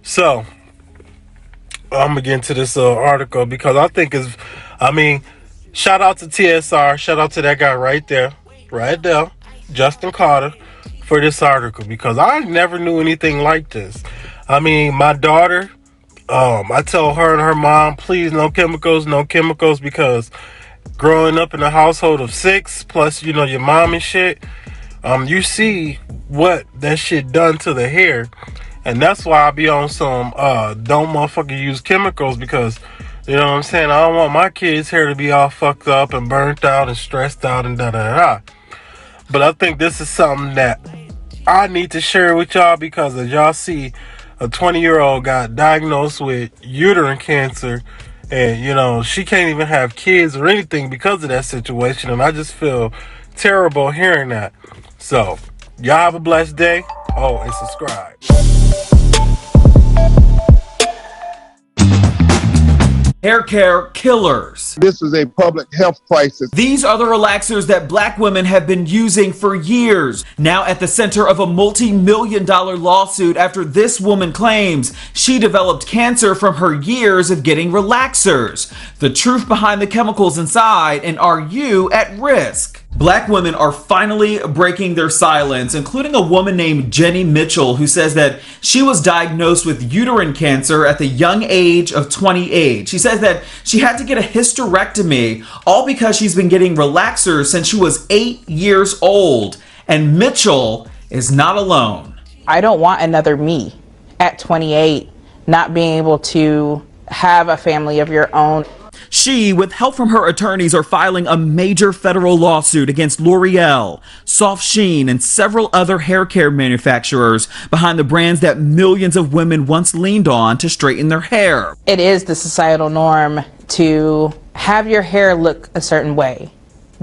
So I'm gonna get into this article because I think shout out to TSR, shout out to that guy right there, Justin Carter, for this article because I never knew anything like this. My daughter, I tell her and her mom, please no chemicals, because growing up in a household of six, plus your mom and shit, you see what that shit done to the hair. And that's why I be on some don't motherfucker use chemicals, because you know what I'm saying, I don't want my kids' hair to be all fucked up and burnt out and stressed out and da da da. But I think this is something that I need to share with y'all, because as y'all see, a 20-year-old got diagnosed with uterine cancer, and she can't even have kids or anything because of that situation, and I just feel terrible hearing that. So y'all have a blessed day. Oh, and subscribe. Hair care killers. This is a public health crisis. These are the relaxers that black women have been using for years. Now at the center of a multi-million-dollar lawsuit after this woman claims she developed cancer from her years of getting relaxers. The truth behind the chemicals inside, and are you at risk? Black women are finally breaking their silence, including a woman named Jenny Mitchell, who says that she was diagnosed with uterine cancer at the young age of 28. She says that she had to get a hysterectomy, all because she's been getting relaxers since she was 8 years old. And Mitchell is not alone. I don't want another me at 28, not being able to have a family of your own. She, with help from her attorneys, are filing a major federal lawsuit against L'Oreal, Soft Sheen, and several other hair care manufacturers behind the brands that millions of women once leaned on to straighten their hair. It is the societal norm to have your hair look a certain way.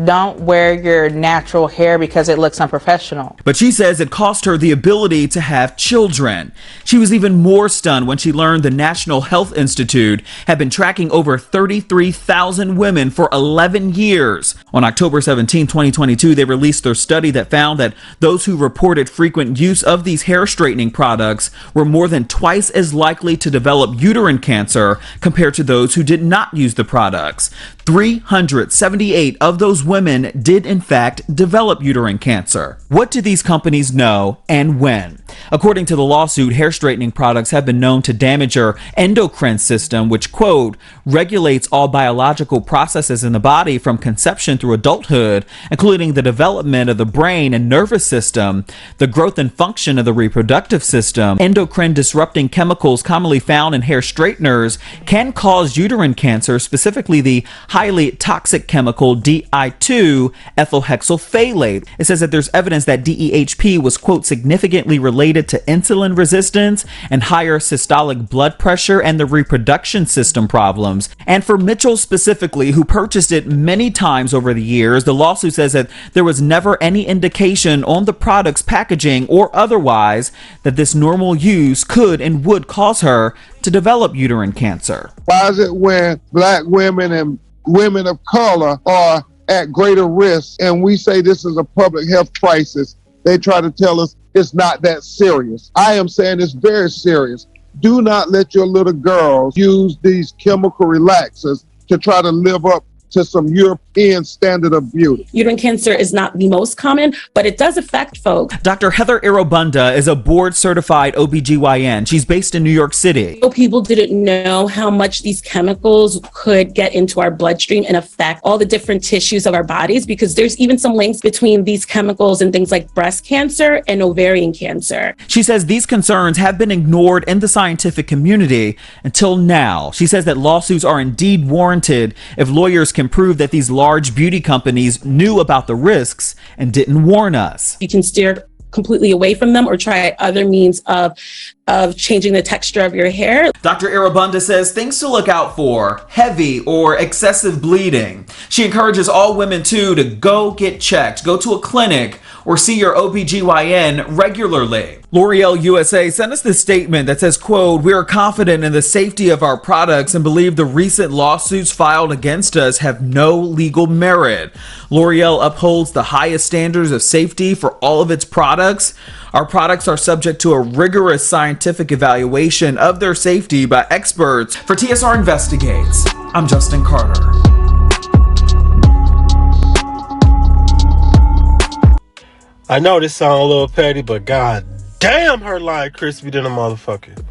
Don't wear your natural hair because it looks unprofessional. But she says it cost her the ability to have children. She was even more stunned when she learned the National Health Institute had been tracking over 33,000 women for 11 years. On October 17, 2022, they released their study that found that those who reported frequent use of these hair straightening products were more than twice as likely to develop uterine cancer compared to those who did not use the products. 378 of those women did in fact develop uterine cancer. What do these companies know, and when? According to the lawsuit, hair straightening products have been known to damage your endocrine system, which, quote, regulates all biological processes in the body from conception through adulthood, including the development of the brain and nervous system, the growth and function of the reproductive system. Endocrine disrupting chemicals commonly found in hair straighteners can cause uterine cancer, specifically the highly toxic chemical DI2 ethylhexylphthalate. It says that there's evidence that DEHP was, quote, significantly related to insulin resistance and higher systolic blood pressure and the reproduction system problems. And for Mitchell specifically, who purchased it many times over the years, the lawsuit says that there was never any indication on the product's packaging or otherwise that this normal use could and would cause her to develop uterine cancer. Why is it when black women and women of color are at greater risk and we say this is a public health crisis, they try to tell us it's not that serious? I am saying it's very serious. Do not let your little girls use these chemical relaxers to try to live up to some European standard of beauty. Uterine cancer is not the most common, but it does affect folks. Dr. Heather Irobunda is a board-certified OBGYN. She's based in New York City. People didn't know how much these chemicals could get into our bloodstream and affect all the different tissues of our bodies, because there's even some links between these chemicals and things like breast cancer and ovarian cancer. She says these concerns have been ignored in the scientific community until now. She says that lawsuits are indeed warranted if lawyers can prove that these large beauty companies knew about the risks and didn't warn us. You can steer completely away from them or try other means of changing the texture of your hair. Dr. Irobunda says things to look out for: heavy or excessive bleeding. She encourages all women too to go get checked, go to a clinic or see your OBGYN regularly. L'Oreal USA sent us this statement that says, quote, "We are confident in the safety of our products and believe the recent lawsuits filed against us have no legal merit. L'Oreal upholds the highest standards of safety for all of its products. Our products are subject to a rigorous scientific evaluation of their safety by experts." For TSR Investigates, I'm Justin Carter. I know this sounds a little petty, but god damn, her line crispy than a motherfucker.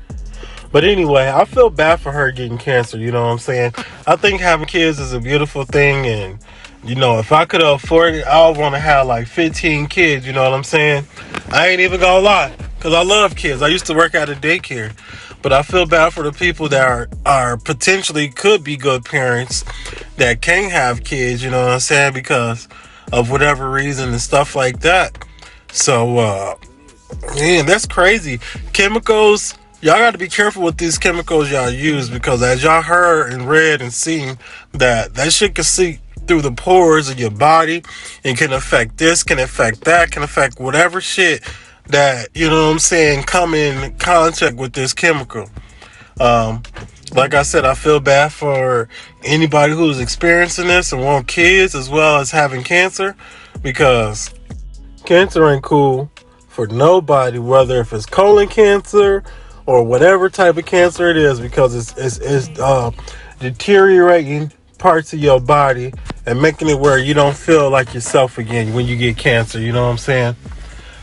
But anyway, I feel bad for her getting cancer, you know what I'm saying? I think having kids is a beautiful thing, and, you know, if I could afford it, I would want to have like 15 kids, you know what I'm saying? I ain't even gonna lie, because I love kids. I used to work at a daycare, but I feel bad for the people that are potentially could be good parents that can't have kids, you know what I'm saying? Because of whatever reason and stuff like that. So, man, that's crazy. Chemicals, y'all got to be careful with these chemicals y'all use, because as y'all heard and read and seen, that shit can seep through the pores of your body and can affect this, can affect that, can affect whatever shit that, you know what I'm saying, come in contact with this chemical. Like I said, I feel bad for anybody who's experiencing this and want kids as well as having cancer, because cancer ain't cool for nobody, whether if it's colon cancer or whatever type of cancer it is, because it's deteriorating parts of your body and making it where you don't feel like yourself again when you get cancer, you know what I'm saying?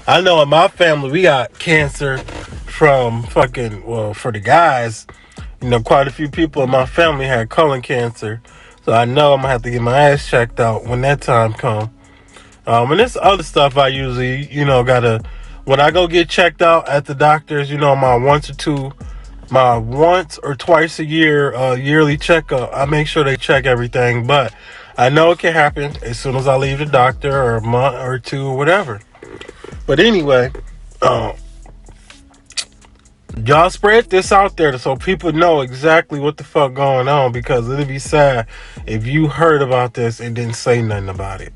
I know in my family we got cancer from for the guys, you know, quite a few people in my family had colon cancer, so I know I'm gonna have to get my ass checked out when that time comes. And this other stuff I usually, you know, when I go get checked out at the doctors, you know, my once or twice a year, yearly checkup, I make sure they check everything, but I know it can happen as soon as I leave the doctor, or a month or two or whatever. But anyway, y'all spread this out there so people know exactly what the fuck going on, because it'd be sad if you heard about this and didn't say nothing about it.